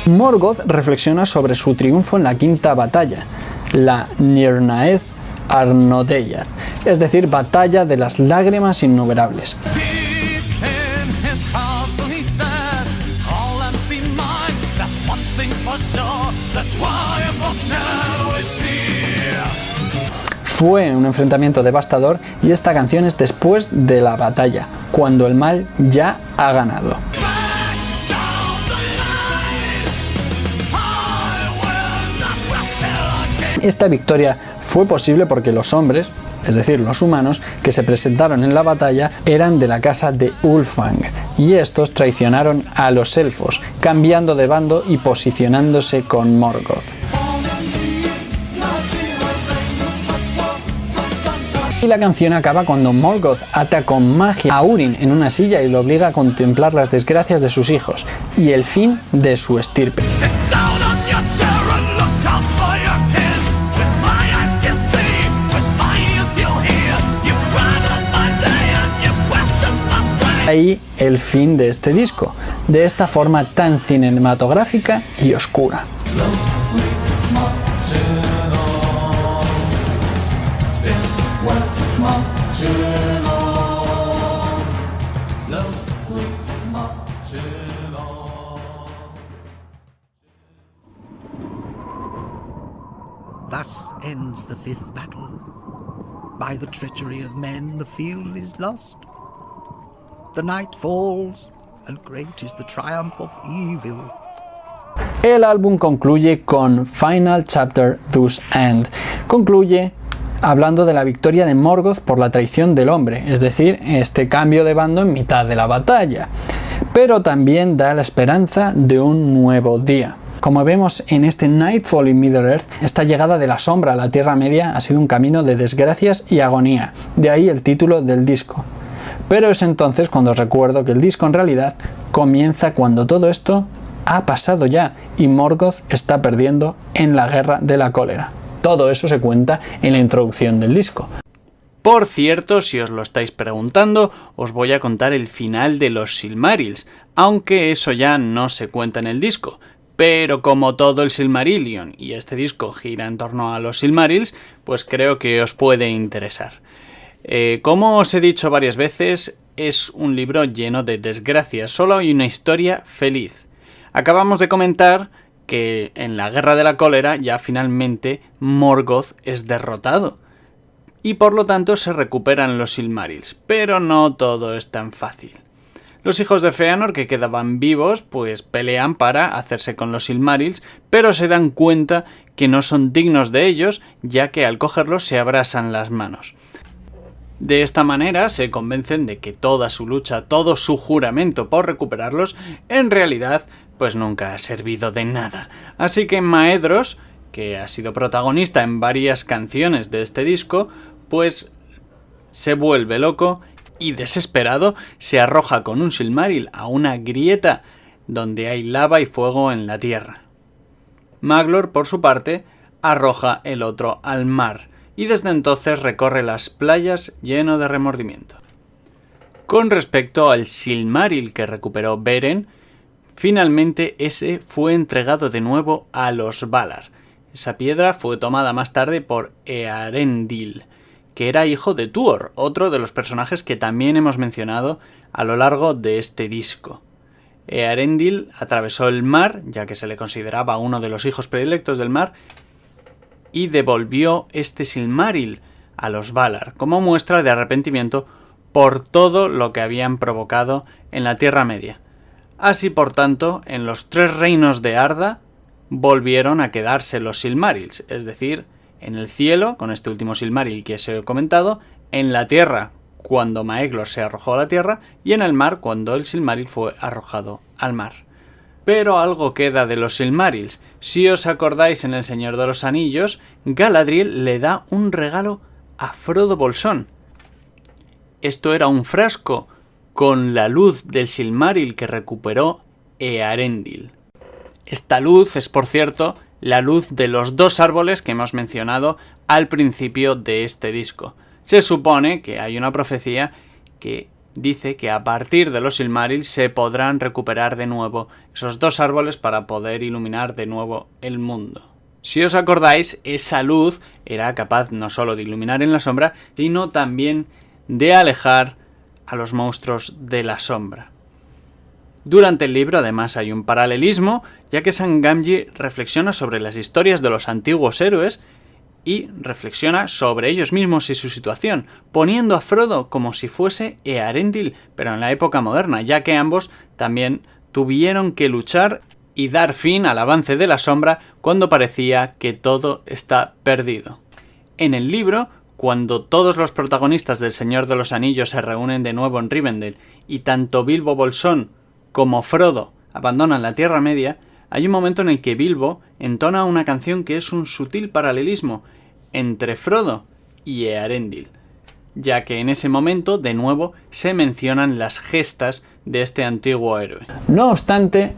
Morgoth reflexiona sobre su triunfo en la quinta batalla, la Nirnaeth Arnodeyad, es decir, batalla de las lágrimas innumerables. Fue un enfrentamiento devastador y esta canción es después de la batalla, cuando el mal ya ha ganado. Esta victoria fue posible porque los hombres, es decir, los humanos, que se presentaron en la batalla eran de la casa de Ulfang, y estos traicionaron a los elfos, cambiando de bando y posicionándose con Morgoth. Y la canción acaba cuando Morgoth ata con magia a Húrin en una silla y lo obliga a contemplar las desgracias de sus hijos y el fin de su estirpe. Ahí el fin de este disco, de esta forma tan cinematográfica y oscura. Thus ends the fifth battle. By the treachery of men the field is lost. The night falls, and great is the triumph of evil. El álbum concluye con Final Chapter Thus End. Concluye hablando de la victoria de Morgoth por la traición del hombre, es decir, este cambio de bando en mitad de la batalla. Pero también da la esperanza de un nuevo día. Como vemos en este Nightfall in Middle-earth, esta llegada de la sombra a la Tierra Media ha sido un camino de desgracias y agonía, de ahí el título del disco. Pero es entonces cuando recuerdo que el disco en realidad comienza cuando todo esto ha pasado ya y Morgoth está perdiendo en la guerra de la cólera. Todo eso se cuenta en la introducción del disco. Por cierto, si os lo estáis preguntando, os voy a contar el final de los Silmarils, aunque eso ya no se cuenta en el disco. Pero como todo el Silmarillion y este disco gira en torno a los Silmarils, pues creo que os puede interesar. Como os he dicho varias veces, es un libro lleno de desgracias, solo hay una historia feliz. Acabamos de comentar que en la Guerra de la Cólera ya finalmente Morgoth es derrotado y por lo tanto se recuperan los Silmarils, pero no todo es tan fácil. Los hijos de Fëanor que quedaban vivos pues pelean para hacerse con los Silmarils, pero se dan cuenta que no son dignos de ellos, ya que al cogerlos se abrasan las manos. De esta manera se convencen de que toda su lucha, todo su juramento por recuperarlos, en realidad pues nunca ha servido de nada. Así que Maedhros, que ha sido protagonista en varias canciones de este disco, pues se vuelve loco y desesperado se arroja con un Silmaril a una grieta donde hay lava y fuego en la tierra. Maglor, por su parte, arroja el otro al mar y desde entonces recorre las playas lleno de remordimiento. Con respecto al Silmaril que recuperó Beren, finalmente ese fue entregado de nuevo a los Valar. Esa piedra fue tomada más tarde por Eärendil, que era hijo de Tuor, otro de los personajes que también hemos mencionado a lo largo de este disco. Eärendil atravesó el mar, ya que se le consideraba uno de los hijos predilectos del mar, y devolvió este Silmaril a los Valar, como muestra de arrepentimiento por todo lo que habían provocado en la Tierra Media. Así, por tanto, en los 3 reinos de Arda volvieron a quedarse los Silmarils, es decir, en el cielo, con este último Silmaril que os he comentado, en la tierra, cuando Maeghlor se arrojó a la tierra, y en el mar, cuando el Silmaril fue arrojado al mar. Pero algo queda de los Silmarils. Si os acordáis, en El Señor de los Anillos, Galadriel le da un regalo a Frodo Bolsón. Esto era un frasco con la luz del Silmaril que recuperó Eärendil. Esta luz es, por cierto, la luz de los 2 árboles que hemos mencionado al principio de este disco. Se supone que hay una profecía que dice que a partir de los Silmarils se podrán recuperar de nuevo esos 2 árboles para poder iluminar de nuevo el mundo. Si os acordáis, esa luz era capaz no solo de iluminar en la sombra, sino también de alejar a los monstruos de la sombra. Durante el libro, además, hay un paralelismo, ya que Sam Gamgee reflexiona sobre las historias de los antiguos héroes y reflexiona sobre ellos mismos y su situación, poniendo a Frodo como si fuese Eärendil, pero en la época moderna, ya que ambos también tuvieron que luchar y dar fin al avance de la sombra cuando parecía que todo está perdido. En el libro, cuando todos los protagonistas del Señor de los Anillos se reúnen de nuevo en Rivendell y tanto Bilbo Bolsón como Frodo abandonan la Tierra Media, hay un momento en el que Bilbo entona una canción que es un sutil paralelismo entre Frodo y Eärendil, ya que en ese momento de nuevo se mencionan las gestas de este antiguo héroe. No obstante,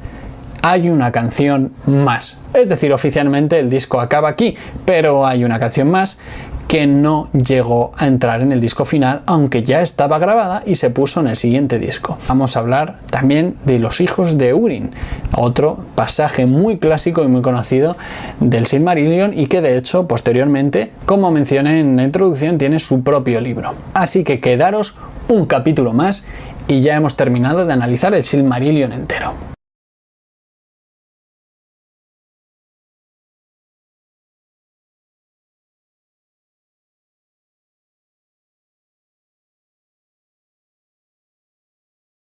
hay una canción más. Es decir, oficialmente el disco acaba aquí, pero hay una canción más que no llegó a entrar en el disco final, aunque ya estaba grabada y se puso en el siguiente disco. Vamos a hablar también de los hijos de Húrin, otro pasaje muy clásico y muy conocido del Silmarillion y que de hecho posteriormente, como mencioné en la introducción, tiene su propio libro. Así que quedaros un capítulo más y ya hemos terminado de analizar el Silmarillion entero.